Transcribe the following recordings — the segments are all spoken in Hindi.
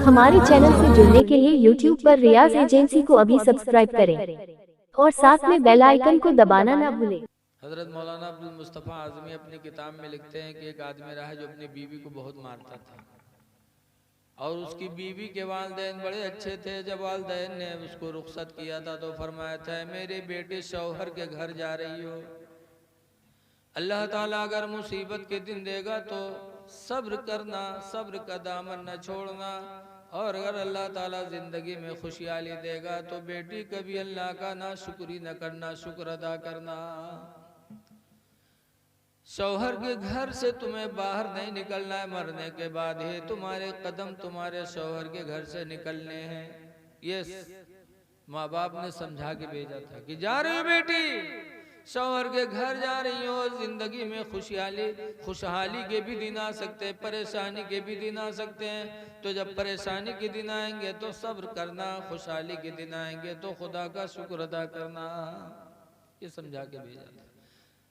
हमारे चैनल से जुड़ने के लिए YouTube पर रियाज एजेंसी को अभी सब्सक्राइब करें और साथ में बेल आइकन को दबाना ना भूलें। हजरत मौलाना अब्दुल मुस्तफ़ा आज़मी अपनी किताब में लिखते हैं कि एक आदमी रहा जो अपनी बीवी को बहुत मारता था और उसकी बीवी के वालिदैन बड़े अच्छे थे। जब वालिदैन ने उसको रुखसत किया था तो फरमाया था, मेरी बेटी शौहर के घर जा रही हो, अल्लाह ताला अगर मुसीबत के दिन देगा तो सब्र करना, सब्र का दामन न छोड़ना, और अगर अल्लाह ताला जिंदगी में खुशहाली देगा तो बेटी कभी अल्लाह का ना शुक्री न करना, शुक्र अदा करना। शौहर के घर से तुम्हें बाहर नहीं निकलना है, मरने के बाद ही तुम्हारे कदम तुम्हारे शौहर के घर से निकलने हैं। ये माँ बाप ने समझा के भेजा था कि जा रही हो बेटी, शौहर के घर जा रही हो, जिंदगी में खुशहाली के भी दिन आ सकते हैं, परेशानी के भी दिन आ सकते हैं। तो जब परेशानी के दिन आएंगे तो सब्र करना, खुशहाली के दिन आएंगे तो खुदा का शुक्र अदा करना। ये समझा के भेजा था।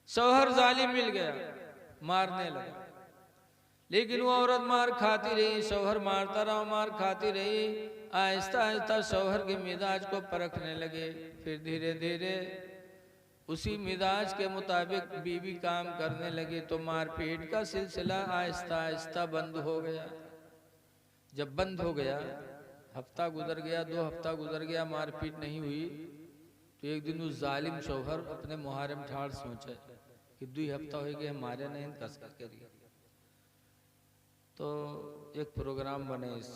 शौहर जालिम मिल गया, मारने लगा, लेकिन वो औरत मार खाती रही, शौहर मारता रहा, मार खाती रही। आहिस्ता आहिस्ता शौहर के मिजाज को परखने लगे। फिर धीरे धीरे उसी मिजाज के मुताबिक बीवी काम करने लगी तो मारपीट का सिलसिला आहिस्ता आहिस्ता बंद हो गया। जब बंद हो गया, हफ्ता गुजर गया, 2 हफ्ता गुजर गया, मारपीट नहीं हुई, तो एक दिन उस जालिम शौहर अपने मुहारम ठाड़ सोचे कि 2 हफ्ता हो गया हमारे नहीं कस करिए, तो एक प्रोग्राम बने, इस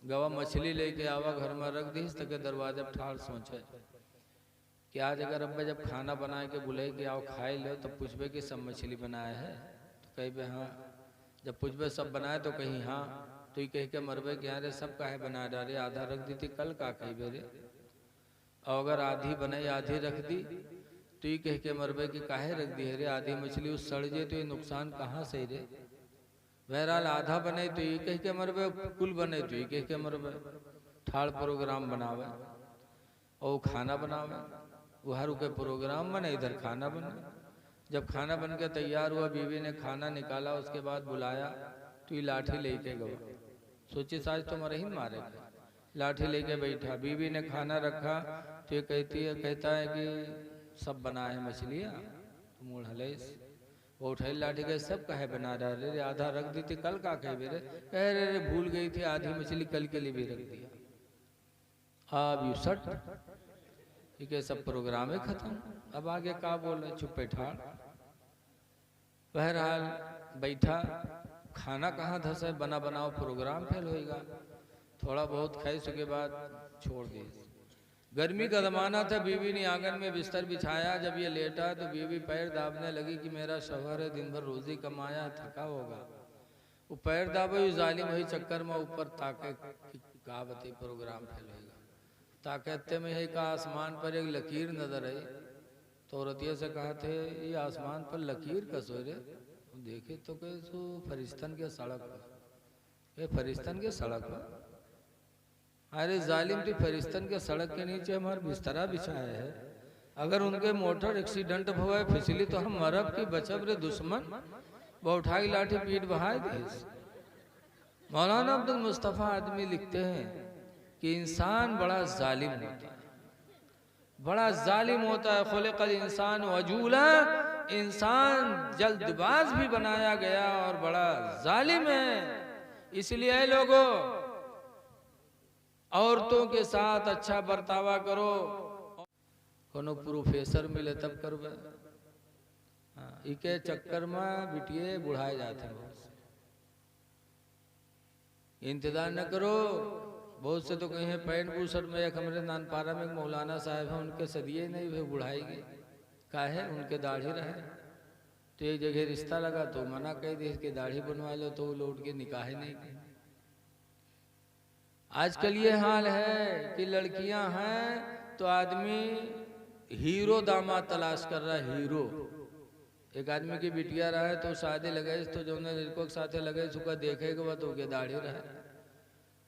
गवा मछली लेके आवा घर में रख दी, तक दरवाजे पर ठाड़ सोचे कि आज अगर अब्बा जब खाना बना के बुलाए कि आओ खाए लो, तब पूछबे कि सब मछली बनाया है, तो कही बे हाँ। जब पूछबे सब बनाए तो कहीं हाँ, तो ये कह के मरबे कि अरे सब काहे बना डाले, आधा रख दी थी कल, का कही बेरे, और अगर आधी बनाई आधी रख दी तो ये कह के मरबे कि काहे रख दी है रे, आधी मछली उस सड़ जाए तो ये नुकसान कहाँ से रे। बहरहाल आधा बने तो ये कह के मरबे, कुल बने तो ये कह के मरबे। ठाड़ प्रोग्राम बनावे और खाना बनावे, वहाँ रुके प्रोग्राम बने, इधर खाना बने। जब खाना बन के तैयार हुआ, बीवी ने खाना निकाला, उसके बाद बुलाया तो ये लाठी लेके गया, सोची साज तो मरे ही मारेगा, लाठी लेके बैठा। बीवी ने खाना रखा तो ये कहता है कि सब बनाए हैं मछलियाँ, तो मूड हलेस वो उठाई लाठी गए, सब कहे बना डाले रे, आधा रख दी थी कल, का कहे बेरे, कह रे भूल गई थी आधी मछली कल के लिए भी रख दिया। अब यू सट ये सब प्रोग्राम है खत्म, अब आगे का बोले, चुप्पे ठाड़। बहरहाल बैठा, खाना कहाँ धसे, बना बनाओ प्रोग्राम फेल होएगा। थोड़ा बहुत खाई के बाद छोड़ दिए। गर्मी का जमाना था, बीवी ने आंगन में बिस्तर बिछाया। जब ये लेटा तो बीवी पैर दाबने लगी कि मेरा शौहर है, दिन भर रोजी कमाया, थका होगा। वो पैर दाबे, जालिम वही चक्कर में ऊपर ताके का बती प्रोग्राम फेल होगा। ताकते में है का आसमान पर एक लकीर नजर आई, तो औरतिया से कहा थे ये आसमान पर लकीर कसो रे, देखे तो कैसो फरिश्तन के सड़क पर, ये फरिश्तन के सड़क पर, अरे जालिम तो फरिश्तन के सड़क के नीचे हमारा बिस्तरा बिछाया है, अगर उनके मोटर एक्सीडेंट हुआ फिसली तो हम मरब की बचब रे दुश्मन, वो उठाई लाठी पीठ बहाए दी। मौलाना अब्दुल मुस्तफ़ा आज़मी लिखते हैं कि इंसान बड़ा जालिम होता है, बड़ा जालिम होता है। खुलिक़ल इंसान वजूला, इंसान जल्दबाज भी बनाया गया और बड़ा जालिम है। इसलिए लोगों, औरतों के साथ अच्छा बर्तावा करो, कोनो प्रोफेसर मिले तब करबे, इके चक्कर में बिटिए बुढ़ाए जाते हैं, इंतजार न करो। बहुत से तो कहीं है पैंट बूशर्ट में, एक हमारे नानपारा में एक मौलाना साहब हैं, उनके सदिए नहीं वे बुढ़ाएगी, काहे उनके दाढ़ी रहे, तो एक जगह रिश्ता लगा तो मना कह दी इसकी दाढ़ी बनवा लो, तो वो लौट के निकाह ही नहीं की। आजकल ये हाल है कि लड़कियां हैं तो आदमी हीरो दामाद तलाश कर रहा है, हीरो। एक आदमी की बिटिया रहा तो शादी लगे तो जो लड़कों के साथ लगे सुखा देखेगा तो के दाढ़ी रहे,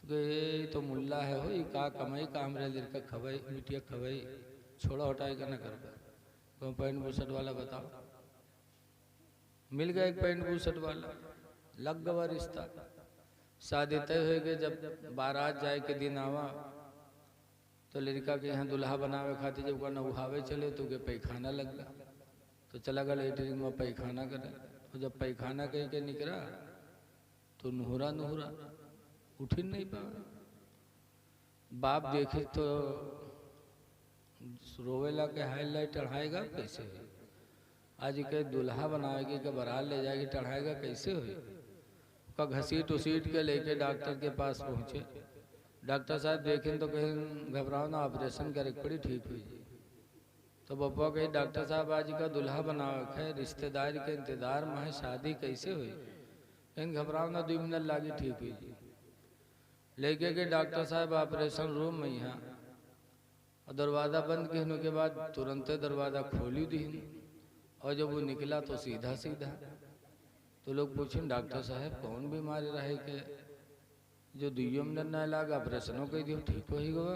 तो ये तो मुल्ला है हो, ये का कमाई का हमरे लड़का खवाई बिटिया खवाई, छोड़ा हटाई का न कर पाए। पैंट बूशर्ट वाला बताओ, मिल गया एक पैंट बूशर्ट वाला, लग गवा रिश्ता। शादी तय हुई कि जब बारात जाए के दिन आवा तो लड़का के यहाँ दुल्हा बनावे खातिर जब नहावे चले तो के पैखाना लग गया, तो चला गया लेटरिन में पैखाना करे। तो जब पैखाना कह के निकला तो नुहरा नुहरा उठ ही नहीं पावे। बाप देखे तो रोवेला के हाईलाइट चढ़ाएगा कैसे हुई, आज के दुल्हा बनाएगी के बारात ले जाएगी चढ़ाएगा कैसे हुई। का घसीट उसीट के लेके डॉक्टर के पास पहुंचे। डॉक्टर साहब देखें तो कहीं घबराओ ना, ऑपरेशन करे पड़ी ठीक हुई जी। तो बप्पा कही डॉक्टर साहब आज का दुल्हा बनाओ है, रिश्तेदार के इंतजार में है, शादी कैसे हुई। कहीं घबराओ ना, 2 मिनट लागी ठीक हुई जी। लेके गए डॉक्टर साहब ऑपरेशन रूम में यहाँ, और दरवाज़ा बंद कहने के बाद तुरंत दरवाज़ा खोली दी, और जब वो निकला तो सीधा सीधा। तो लोग पूछें डॉक्टर साहब कौन बीमारी रहे के जो 2 मिनट न लगा ऑपरेशनों कह दियो ठीक हो ही गवा।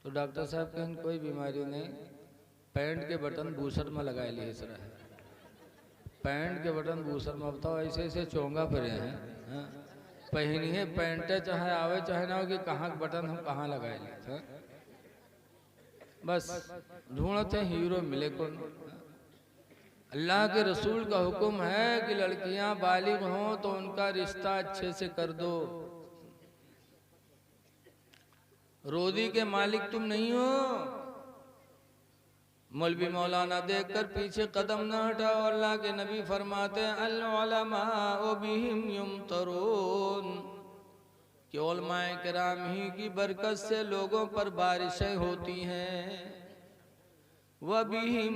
तो डॉक्टर साहब कहें कोई बीमारी नहीं, पैंट के बटन बूसर में लगा लिए सर है, पैंट के बटन बूसर में। बताओ ऐसे ऐसे चोंगा पड़े हैं, पहनी है पैंट चाहे आवे चाहे ना हो कि कहाँ बटन हम कहाँ लगाए लिए, बस ढूंढते हीरो मिले कौन। अल्लाह के रसूल का हुक्म है कि लड़कियां बालिग हों तो उनका रिश्ता अच्छे से कर दो। रोजी के मालिक तुम नहीं हो। मौलवी मौलाना देखकर पीछे कदम न हटाओ। अल्लाह के नबी फरमाते हैं अल उलमाउ बिहिम युमतरून, कि उलमाए किराम ही की बरकत से लोगों पर बारिशें होती हैं। वबिहिम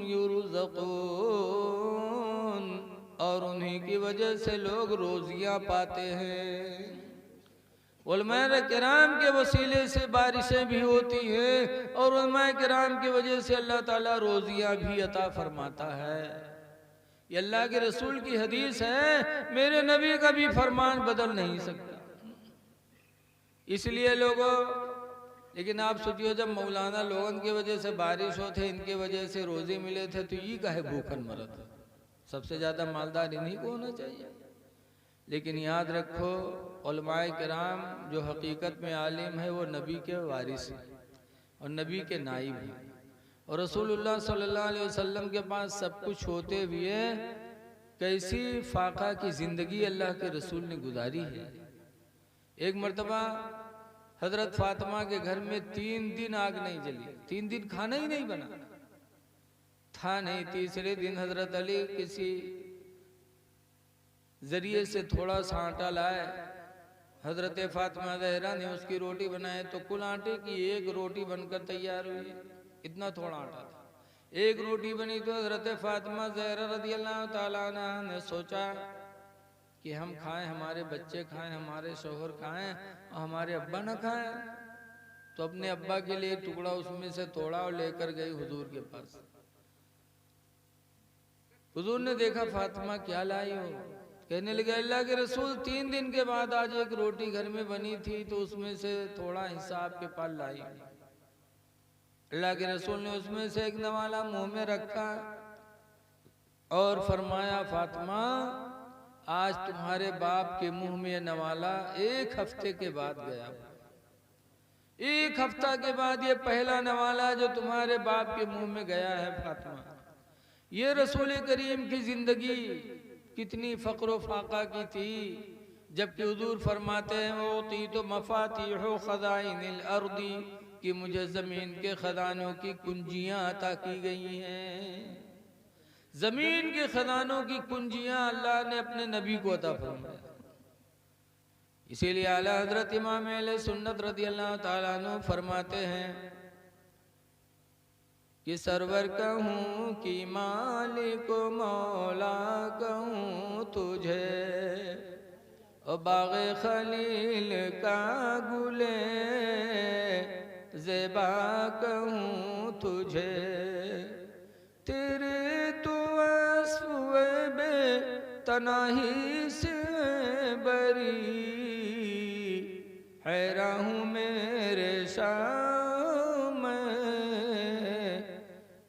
युरज़क़ून, और उन्हीं की वजह से लोग रोजियां पाते हैं। उलमाए किराम के वसीले से बारिशें भी होती हैं, और उलमाए किराम की वजह से अल्लाह ताला रोजियां भी अता फरमाता है। ये अल्लाह के रसूल की हदीस है, मेरे नबी का भी फरमान बदल नहीं सकता। इसलिए लोगों, लेकिन आप सोचिए जब मौलाना लोगों की वजह से बारिश होते, इनके वजह से रोजे मिले थे, तो ये काहे भूखन मरत है। सबसे ज्यादा मालदार इन्हीं को होना चाहिए। लेकिन याद रखो उलमाए किराम जो हकीकत में आलिम है वो नबी के वारिस हैं और नबी के नाइब हैं। और रसूलुल्लाह सल्लल्लाहु अलैहि वसल्लम के पास सब कुछ होते हुए कैसी फाका की जिंदगी अल्लाह के रसूल ने गुजारी है। एक मर्तबा हजरत फातिमा के घर में 3 दिन आग नहीं जली, 3 दिन खाना ही नहीं बना था नहीं। तीसरे दिन हजरत अली किसी जरिए से थोड़ा सा आटा लाए, हजरत फातिमा ज़हरा ने उसकी रोटी बनाए तो कुल आटे की 1 रोटी बनकर तैयार हुई। इतना थोड़ा आटा था, 1 रोटी बनी तो हजरत फातिमा ज़हरा रज़ियल्लाहु ताला अन्हा ने सोचा कि हम खाएं, हमारे बच्चे खाएं, हमारे शौहर खाएं और हमारे अब्बा न खाएं। तो अपने अब्बा के लिए टुकड़ा उसमें से तोड़ा और लेकर गई हुजूर के पास। हुजूर ने देखा फातिमा क्या लाई हो, कहने लगे अल्लाह के रसूल 3 दिन के बाद आज 1 रोटी घर में बनी थी तो उसमें से थोड़ा हिस्सा आपके पास लाई। अल्लाह के रसूल ने उसमें से 1 नवाला मुंह में रखा और फरमाया फातिमा आज तुम्हारे बाप के मुंह में नवाला 1 हफ्ते के बाद गया। 1 हफ्ता के बाद ये पहला नवाला जो तुम्हारे बाप के मुंह में गया है फातिमा। ये रसूल करीम की जिंदगी कितनी फक्र फाका की थी, जबकि हुजूर फरमाते हैं वो ती तो मफातिह खज़ाइनिल अर्दी, कि मुझे जमीन के खजानों की कुंजियां अता की गई हैं। जमीन के खजानों की कुंजियां अल्लाह ने अपने नबी को अता फरमाया। इसीलिए आला हजरत इमाम अहले सुन्नत रज़ियल्लाहु ताला अन्हु फरमाते हैं कि सरवर कहूँ कि मालिक मौला कहूँ तुझे, और बाग़े खलील का गुले ज़ेबा कहूँ तुझे। तेरे तो वस्फ़ बेतनाही से बरी, हैरान हूँ मेरे शाम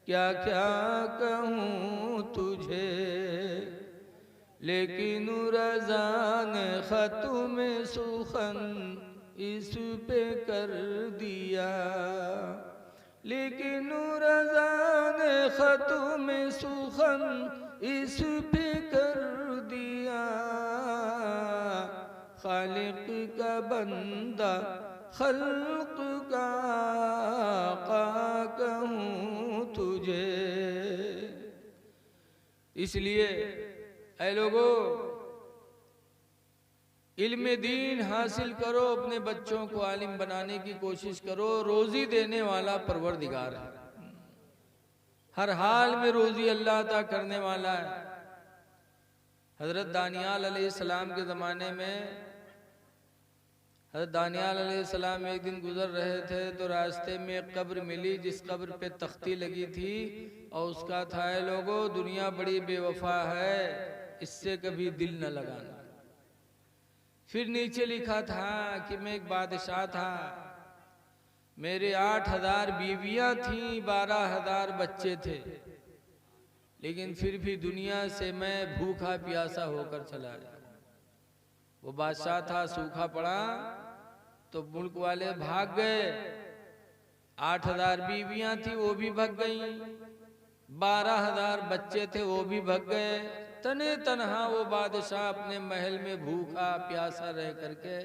क्या क्या कहूँ तुझे। लेकिन रज़ा ने ख़त्म सुखन इस पे कर दिया, लेकिन रज़ा ने ख़त्म सुखन इस पे कर दिया। खालिक का बंदा खल्क का आका कहूँ तुझे। इसलिए ऐ लोगो, इल्म दीन हासिल करो, अपने बच्चों को आलिम बनाने की कोशिश करो। रोजी देने वाला परवरदिगार है, हर हाल में रोजी अल्लाह अता करने वाला है। हजरत दानियाल अलैहिस्सलाम के ज़माने में हजरत दानियाल अलैहिस्सलाम एक दिन गुजर रहे थे तो रास्ते में एक कब्र मिली, जिस कब्र पे तख्ती लगी थी और उसका था, है लोगों, दुनिया बड़ी बेवफा है, इससे कभी दिल न लगाना। फिर नीचे लिखा था कि मैं एक बादशाह था, मेरे 8,000 बीवियां थीं, 12,000 बच्चे थे, लेकिन फिर भी दुनिया से मैं भूखा प्यासा होकर चला गया। वो बादशाह था, सूखा पड़ा तो मुल्क वाले भाग गए। 8,000 बीवियां थी, वो भी भाग गईं। 12,000 बच्चे थे, वो भी भाग गए। तने तनहा वो बादशाह अपने महल में भूखा प्यासा रह करके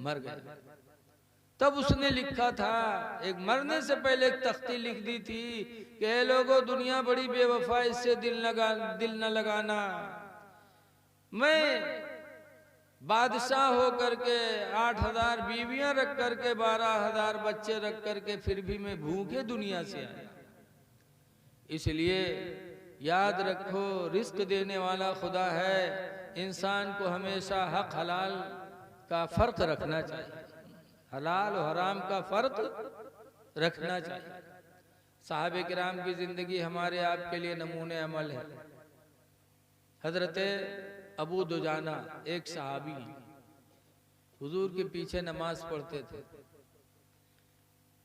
मर गया। तब उसने लिखा था, एक मरने से पहले एक तख्ती लिख दी थी कि लोगों, दुनिया बड़ी बेवफा, इससे दिल न लगाना। मैं बादशाह हो करके 8,000 बीवियां रख करके 12,000 बच्चे रख करके फिर भी मैं भूखे दुनिया से आया। इसलिए याद रखो, रिस्क देने वाला खुदा है। इंसान को हमेशा हक हलाल का फर्क रखना चाहिए, हलाल और हराम का फर्क रखना चाहिए। साहबे किराम की जिंदगी हमारे आपके लिए नमूने अमल है। हजरत अबू दुजाना एक सहाबी, हुजूर के पीछे नमाज पढ़ते थे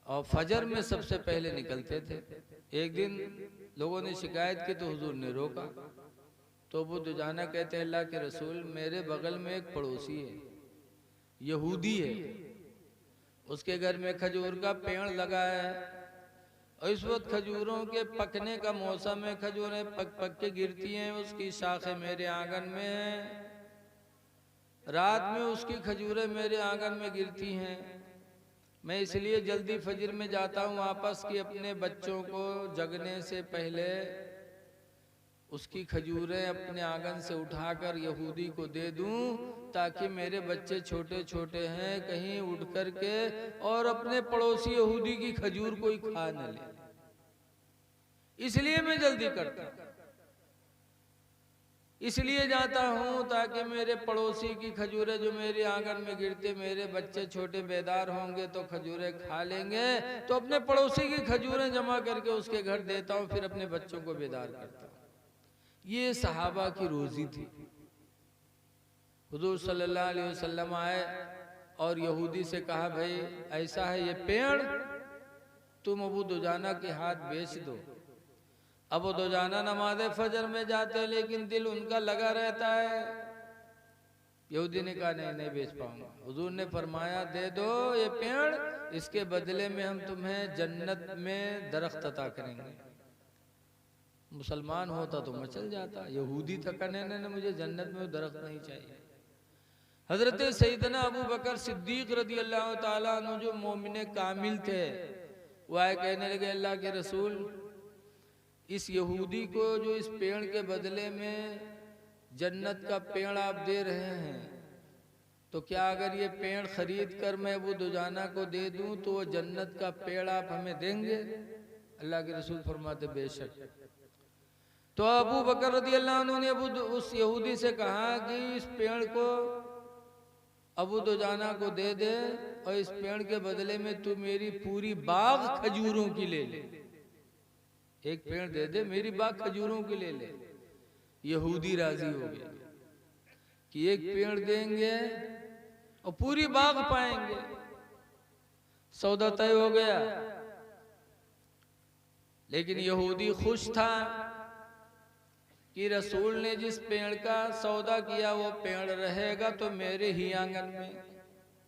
और फजर में सबसे पहले निकलते थे। एक दिन लोगों ने शिकायत की तो हुजूर ने रोका, तो अबू दुजाना कहते, अल्लाह के रसूल, मेरे बगल में एक पड़ोसी है, यहूदी है, उसके घर में खजूर का पेड़ लगा है और इस वक्त खजूरों के पकने का मौसम है, खजूरें पक के गिरती हैं, उसकी शाखें मेरे आंगन में हैं। रात में उसकी खजूरें मेरे आंगन में गिरती हैं। मैं इसलिए जल्दी फजर में जाता हूँ वापस कि अपने बच्चों को जगने से पहले उसकी खजूरें अपने आंगन से उठाकर यहूदी को दे दूं, ताकि मेरे बच्चे छोटे छोटे हैं, कहीं उठ कर के और अपने पड़ोसी यहूदी की खजूर कोई खा न ले। इसलिए मैं जल्दी करता हूं, इसलिए जाता हूं ताकि मेरे पड़ोसी की खजूरें जो मेरे आंगन में गिरते, मेरे बच्चे छोटे बेदार होंगे तो खजूरें खा लेंगे, तो अपने पड़ोसी की खजूरें जमा करके उसके घर देता हूं, फिर अपने बच्चों को बेदार करता हूं। ये सहाबा की रोजी थी। हुजूर सल्लल्लाहु अलैहि वसल्लम आए और यहूदी से कहा, भाई ऐसा है, ये पेड़ तुम अबू दुजाना के हाथ बेच दो। अबू दुजाना नमाज़े फजर में जाते लेकिन दिल उनका लगा रहता है। यहूदी ने कहा, नहीं नहीं बेच पाऊंगा। हुजूर ने फरमाया, दे दो ये पेड़, इसके बदले में हम तुम्हें जन्नत में दरख्त अता करेंगे। मुसलमान होता तो मचल जाता, यहूदी था, कहने ने मुझे जन्नत में दरख्त नहीं चाहिए। हजरत सैयदना अबू बकर सिद्दीक रदी अल्लाह ताला अन्हु जो मोमिन कामिल थे, वह कहने लगे, अल्लाह के रसूल, इस यहूदी को जो इस पेड़ के बदले में जन्नत का पेड़ आप दे रहे हैं, तो क्या अगर ये पेड़ खरीद कर मैं अबू दुजाना को दे दूं तो वो जन्नत का पेड़ आप हमें देंगे? अल्लाह के रसूल फरमाते, बेशक। तो अबू बकर रदी अल्लाह अन्हु ने उस यहूदी से कहा कि इस पेड़ को अबू दुजाना को दे दे और इस पेड़ के बदले में तू मेरी पूरी बाग खजूरों की ले ले। एक पेड़ दे दे, मेरी बाग खजूरों की ले ले। यहूदी राजी हो गया कि एक पेड़ देंगे और पूरी बाग पाएंगे। सौदा तय हो गया। लेकिन यहूदी खुश था कि रसूल ने जिस पेड़ का सौदा किया वो पेड़ रहेगा तो मेरे ही आंगन में,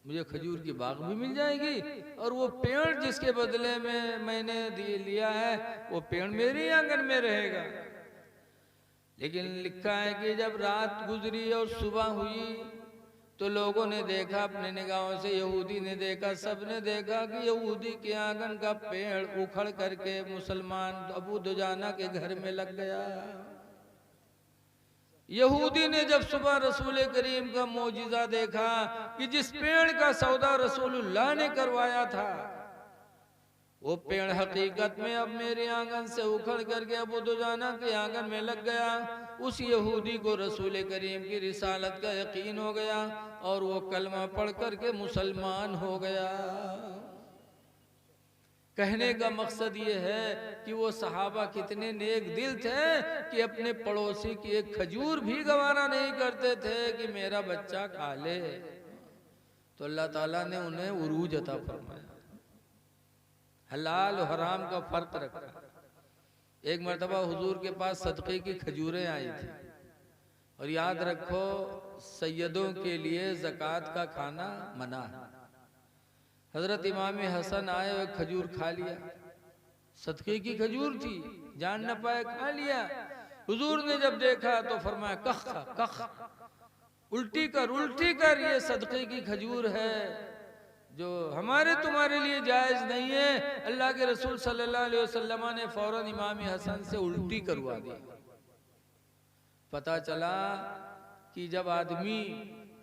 मुझे खजूर की बाग भी मिल जाएगी, और वो पेड़ जिसके बदले में मैंने लिया है वो पेड़ मेरे ही आंगन में रहेगा। लेकिन लिखा है कि जब रात गुजरी और सुबह हुई तो लोगों ने देखा अपने निगाहों से, यहूदी ने देखा, सबने देखा कि यहूदी के आंगन का पेड़ उखड़ करके मुसलमान अबू दुजाना के घर में लग गया। यहूदी ने जब सुबह रसूल करीम का मौजिज़ा देखा कि जिस पेड़ का सौदा रसूलुल्लाह ने करवाया था वो पेड़ हकीकत में अब मेरे आंगन से उखड़ करके अबू दुजाना के आंगन में लग गया, उस यहूदी को रसूल करीम की रिसालत का यकीन हो गया और वो कलमा पढ़ करके मुसलमान हो गया। कहने का मकसद ये है कि वो सहाबा कितने नेक दिल थे कि अपने पड़ोसी की एक खजूर भी गवारा नहीं करते थे कि मेरा बच्चा खा ले। तो अल्लाह ताला ने उन्हें उरूज अता फरमाया, हलाल और हराम का फर्क रखा। एक मरतबा हुजूर के पास सदक़े की खजूरें आई थी, और याद रखो सैयदों के लिए ज़कात का खाना मना है। हजरत इमाम हसन आए और खजूर खा लिया, सदक़े की खजूर थी, जान न पाए खा लिया। हुजूर ने जब देखा तो फरमाया कख कख, उल्टी कर, ये सदक़े की खजूर है जो हमारे तुम्हारे लिए जायज़ नहीं है। अल्लाह के रसूल सल्लल्लाहु अलैहि वसल्लम ने फौरन इमाम हसन से उल्टी करवा दी। पता चला कि जब आदमी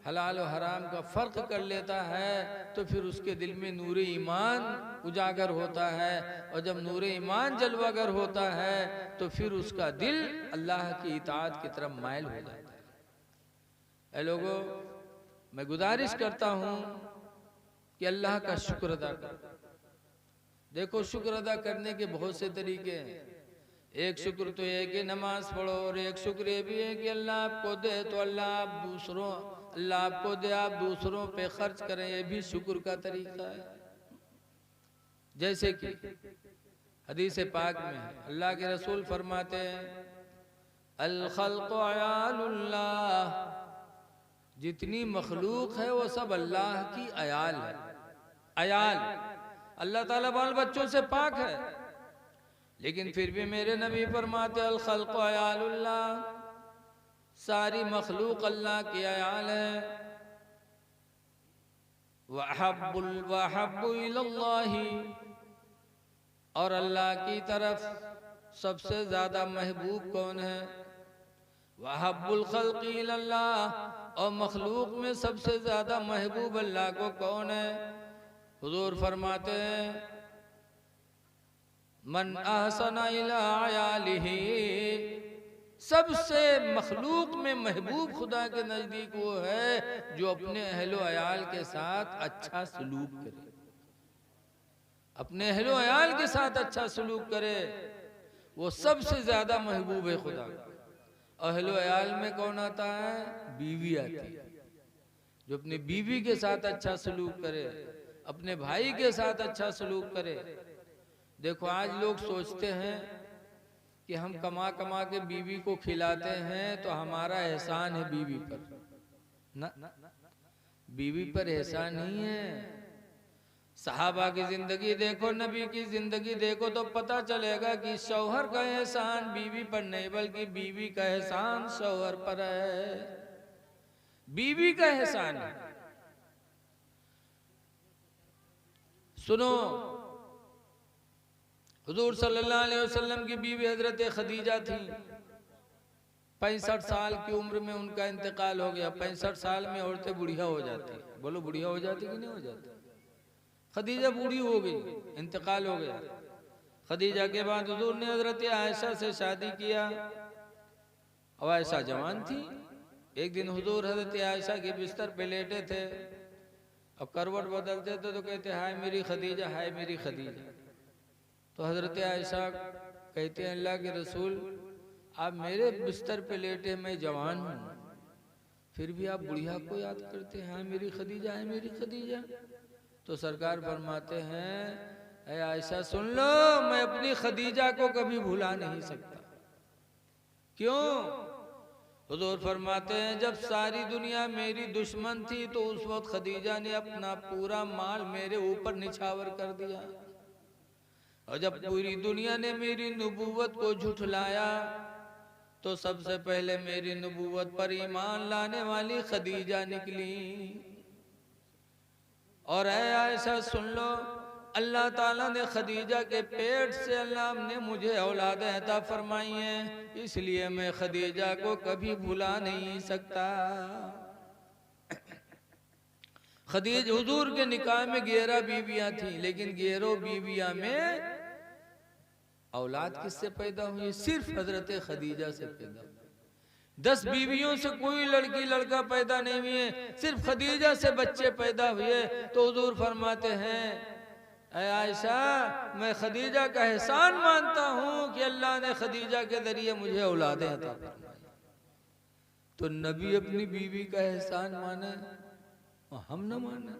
हलाल और हराम का फ़र्क कर लेता है तो फिर उसके दिल में नूर ईमान उजागर होता है, और जब नूर ईमान जलवागर होता है तो फिर उसका दिल अल्लाह की इताअत की तरफ माइल हो जाता है। ऐ लोगों, मैं गुजारिश करता हूँ कि अल्लाह का शुक्र अदा करो। देखो, शुक्र अदा करने के बहुत से तरीके हैं। एक शुक्र तो ये कि नमाज पढ़ो, और एक शुक्र ये भी है कि अल्लाह आपको दे तो अल्लाह आपको दे, आप दूसरों पे खर्च करें, ये भी शुक्र का तरीका है। जैसे कि हदीस पाक में अल्लाह के रसूल फरमाते हैं अल खल्क़ु अयालुल्लाह, जितनी मखलूक है वो सब अल्लाह की अयाल है। अयाल, अल्लाह ताला बाल बच्चों से पाक है, लेकिन फिर भी मेरे नबी फरमाते अल खल्क़ु अयालुल्लाह, सारी मखलूक अल्लाह की अयाल है। वहब्बु इलल्लाहि, और अल्लाह की तरफ सबसे ज्यादा महबूब कौन है? वहब्बुल खल्क़ि इलल्लाह, और मखलूक में सबसे ज्यादा महबूब अल्लाह को कौन है? हुजूर फरमाते हैं मन अहसना इला अयालिही, सबसे मखलूक में महबूब खुदा के नजदीक वो है जो अपने अहलो अयाल के साथ अच्छा सलूक करे, अपने अहलो अयाल के साथ अच्छा सलूक करे, वो सबसे ज्यादा महबूब है खुदा। अहलो अयाल में कौन आता है? बीवी आती है, जो अपनी बीवी के साथ अच्छा सलूक करे, अपने भाई के साथ अच्छा सलूक करे। देखो, आज लोग सोचते हैं कि हम कमा कमा के बीवी को खिलाते हैं तो हमारा एहसान है बीवी पर। ना, बीवी पर एहसान नहीं है। सहाबा की जिंदगी देखो, नबी की जिंदगी देखो तो पता चलेगा कि शौहर का एहसान बीवी पर नहीं, बल्कि बीवी का एहसान शौहर पर है। बीवी का एहसान है। सुनो, हुजूर सल्लल्लाहु अलैहि वसल्लम की बीवी हजरत खदीजा थी। 65 साल की उम्र में उनका इंतकाल हो गया। 65 साल में औरतें बुढ़िया हो जाती। बोलो, बुढ़िया हो जाती कि नहीं हो जाती? खदीजा बूढ़ी हो गई, इंतकाल हो गया। खदीजा के बाद हुजूर ने हजरत आयशा से शादी किया। अब आयशा जवान थी। एक दिन हुजूर हजरत आयशा के बिस्तर पे लेटे थे, अब करवट बदलते थे तो कहते हाय मेरी खदीजा, हाय मेरी खदीजा। तो हजरत आयशा कहते हैं अल्लाह के रसूल, आप मेरे बिस्तर पे लेटे, मैं जवान हूँ, फिर भी आप बुढ़िया को याद करते हैं, हाय मेरी खदीजा, हाय मेरी खदीजा। तो सरकार फरमाते हैं आयशा सुन लो, मैं अपनी खदीजा को कभी भुला नहीं सकता, क्यों? हुजूर फरमाते हैं जब सारी दुनिया मेरी दुश्मन थी तो उस वक्त खदीजा ने अपना पूरा माल मेरे ऊपर निछावर कर दिया, और जब पूरी दुनिया ने मेरी नबूवत को झुठलाया तो सबसे पहले मेरी नबूवत पर ईमान लाने वाली खदीजा निकली। और ऐसा सुन लो, अल्लाह ताला ने खदीजा के पेट से अल्लाह ने मुझे औलाद अता फरमाई है, इसलिए मैं खदीजा को कभी भुला नहीं सकता। खदीजा हुजूर के निकाह में 11 बीवियां थी, लेकिन 11 बीवियां में औलाद किससे पैदा हुई? सिर्फ हजरत खदीजा से पैदा हुई। 10 बीवियों से कोई लड़की लड़का पैदा नहीं हुए, सिर्फ खदीजा से बच्चे पैदा हुए। तो हुजूर फरमाते हैं, ऐ आयशा, मैं खदीजा का एहसान मानता हूँ कि अल्लाह ने खदीजा के जरिए मुझे औलादें अता फरमाई। तो नबी अपनी बीवी का एहसान माने और हम न माने?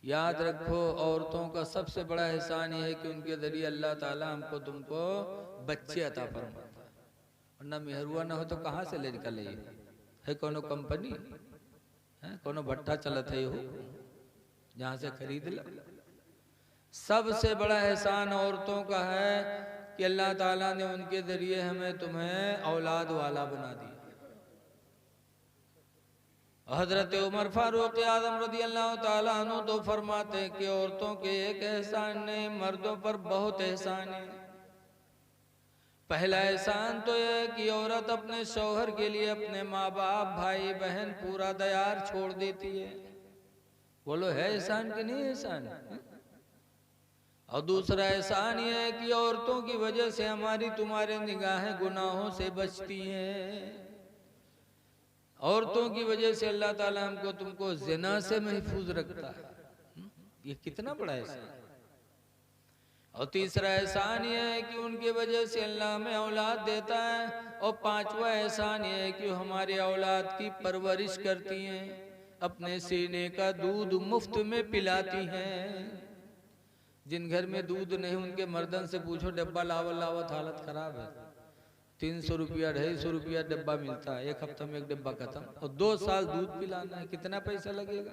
याद रखो, औरतों का सबसे बड़ा एहसान यह है कि उनके जरिए अल्लाह ताला हमको तुमको बच्चे अता फरमाता है। वरना मेहरुआ ना हो तो कहाँ से ले निकले? है कोनो कंपनी है, कोनो भट्टा चलत है हो जहाँ से खरीद ला? सबसे बड़ा एहसान औरतों का है कि अल्लाह ताला ने उनके जरिए हमें तुम्हें औलाद वाला बना दिया। हजरत उमर फारूक आजम रदी अल्लाह ताला अन्हु तो फरमाते हैं कि औरतों के एक एहसान नहीं, मर्दों पर बहुत एहसान है। पहला एहसान तो यह है कि औरत अपने शौहर के लिए अपने माँ बाप भाई बहन पूरा दयार छोड़ देती है। बोलो है एहसान कि नहीं एहसान? और दूसरा एहसान यह है कि औरतों की वजह से हमारी तुम्हारे निगाहें गुनाहों से बचती हैं। औरतों की वजह से अल्लाह ताला हमको तुमको ज़िना से महफूज रखता है। ये कितना बड़ा एहसान। और तीसरा एहसान ये है कि उनके वजह से अल्लाह हमें औलाद देता है। और पांचवा एहसान ये है कि हमारे औलाद की परवरिश करती हैं, अपने सीने का दूध मुफ्त में पिलाती हैं। जिन घर में दूध नहीं उनके मर्दन से पूछो, डब्बा लावत लावत हालत खराब है। 300 रुपया 250 रुपया डब्बा मिलता है, एक हफ्ता में एक डब्बा खत्म, और 2 साल दूध पिलाना है, कितना पैसा लगेगा?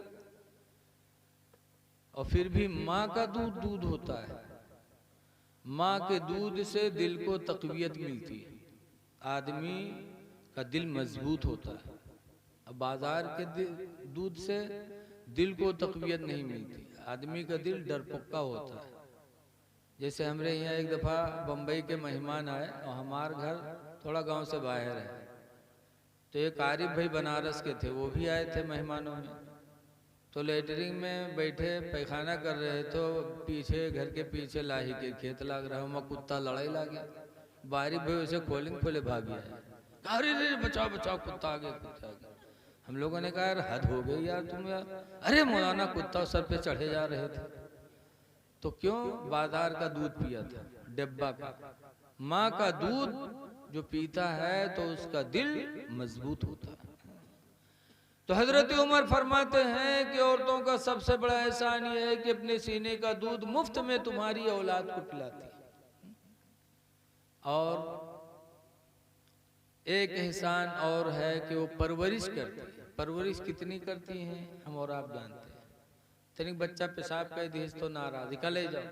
और फिर भी माँ का दूध दूध होता है। माँ के दूध से दिल को तकवीयत मिलती है, आदमी का दिल मजबूत होता है। अब बाजार के दूध से दिल को तकवीयत नहीं मिलती, आदमी का दिल डरपोका होता है। जैसे हमारे यहाँ एक दफ़ा बम्बई के मेहमान आए और हमारे घर थोड़ा गांव से बाहर है, तो एक आरिफ भाई बनारस के थे, वो भी आए थे मेहमानों में। तो लेटरिंग में बैठे पैखाना कर रहे तो पीछे घर के पीछे लाही के खेत लग रहा है, कुत्ता लड़ाई लग गया। आरिफ भाई उसे खोले भाग गया, अरे रे बचाओ बचाओ कुत्ता आ गया, कुत्ता आ गया। हम लोगों ने कहा यार हद हो गई यार तुम यार, अरे मौलाना कुत्ता सर पे चढ़े जा रहे थे। तो क्यों? बाजार का दूध पिया था, डिब्बा का। माँ का दूध जो पीता है तो उसका दिल मजबूत होता है। तो हजरत उमर फरमाते हैं कि औरतों का सबसे बड़ा एहसान ये है कि अपने सीने का दूध मुफ्त में तुम्हारी औलाद को पिलाती है। और एक एहसान और है कि वो परवरिश करती है। परवरिश कितनी करती हैं हम और आप जानते हैं। तनिक बच्चा पेशाब कर दिस तो नाराज निकले जाओ,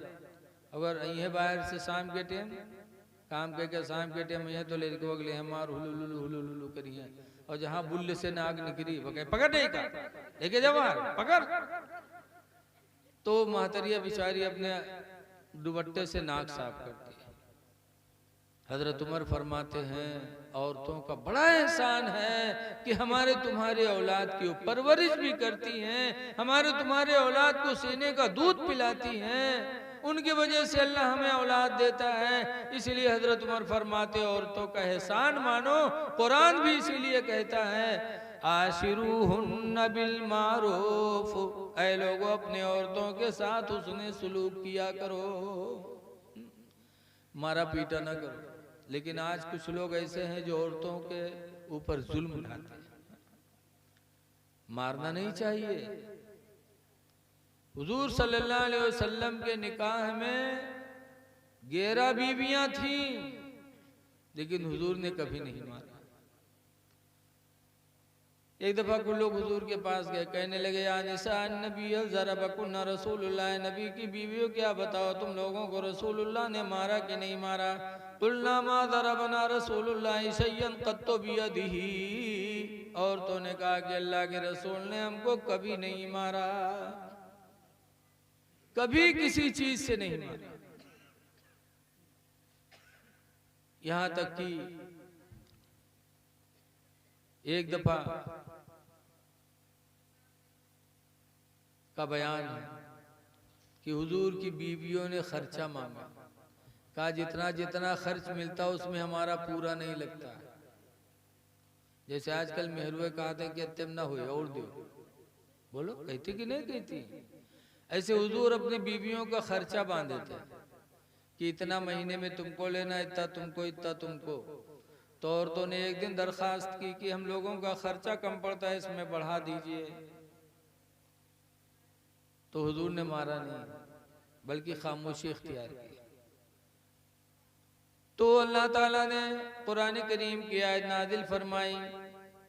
अगर यह बाहर से शाम के टाइम काम करके शाम के टाइम यह तो ले को अगले हमार हुलू करिए, और जहाँ बुल्ले से नाग निकली वो कहे पकड़ नहीं का लेके जाओ पकड़, तो महतरिया बिचारी अपने दुपट्टे से नाक साफ करती है। हजरत उमर फरमाते हैं औरतों का बड़ा एहसान है कि हमारे तुम्हारे औलाद की परवरिश भी करती हैं, हमारे तुम्हारे औलाद को सीने का दूध पिलाती हैं, उनकी वजह से अल्लाह हमें औलाद देता है। इसीलिए हजरत उमर फरमाते औरतों का एहसान मानो। कुरान भी इसीलिए कहता है आशिरूहुन्ना बिल मारूफ, ऐ लोगों अपने औरतों के साथ उसने सुलूक किया करो, मारा पीटा ना करो। लेकिन आज कुछ लोग ऐसे हैं जो औरतों के ऊपर जुल्म ढाते हैं। मारना नहीं चाहिए। हुजूर सल्लल्लाहु अलैहि वसल्लम के निकाह में 11 बीवियां थीं, लेकिन हुजूर ने कभी नहीं मारा। एक दफा कुछ लोग हुजूर के पास गए, कहने लगे या निसा नबी ज़रबकुन्ना रसूलुल्लाह, नबी की बीवियों क्या बताओ तुम लोगों को रसूलुल्लाह ने मारा कि नहीं मारा। कुलना मा ज़रबना रसूलुल्लाह शय्यन क़त्तु बियदिही, औरतों ने कहा कि अल्लाह के रसूल ने हमको कभी नहीं मारा, कभी किसी चीज से नहीं मारा। यहां तक कि एक दफा का बयान है कि हुजूर की बीवियों ने खर्चा मांगा, कहा जितना जितना खर्च मिलता उसमें हमारा पूरा नहीं लगता। जैसे आजकल मेहरुए कहते हैं कि तुम ना हुए और दो, बोलो कहती कि नहीं कहती। ऐसे हुजूर अपनी बीवियों का खर्चा बांध देते कि इतना महीने में तुमको लेना, इतना तुमको, इतना तुमको। तो औरतों ने एक दिन दरखास्त की कि हम लोगों का खर्चा कम पड़ता है, इसमें बढ़ा दीजिए। तो हुजूर ने मारा नहीं, बल्कि खामोशी इख्तियार की। तो अल्लाह ताला ने कुरान करीम की आयत नाजिल फरमाई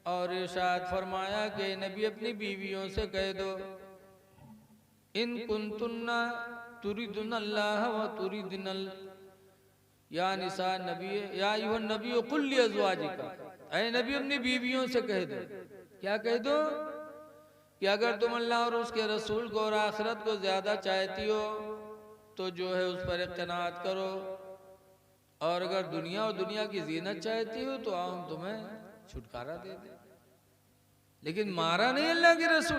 और इरशाद फरमाया कि नबी अपनी बीवियों से कह दो, इन कुंतुन्ना तुरिदुनल्लाह व तुरिदुनल, या निसा नबी या अय्युहन नबी कुल लिअज़वाजिका, ऐ नबी अपनी बीवियों से कह दो। क्या कह दो? कि अगर तुम अल्लाह और उसके रसूल को और आखिरत को ज्यादा चाहती हो तो जो है उस पर इक़्तिनात करो, और अगर दुनिया और दुनिया की जीनत चाहती हो तो हम तुम्हें छुटकारा दे दें। लेकिन मारा नहीं अल्लाह के रसूल।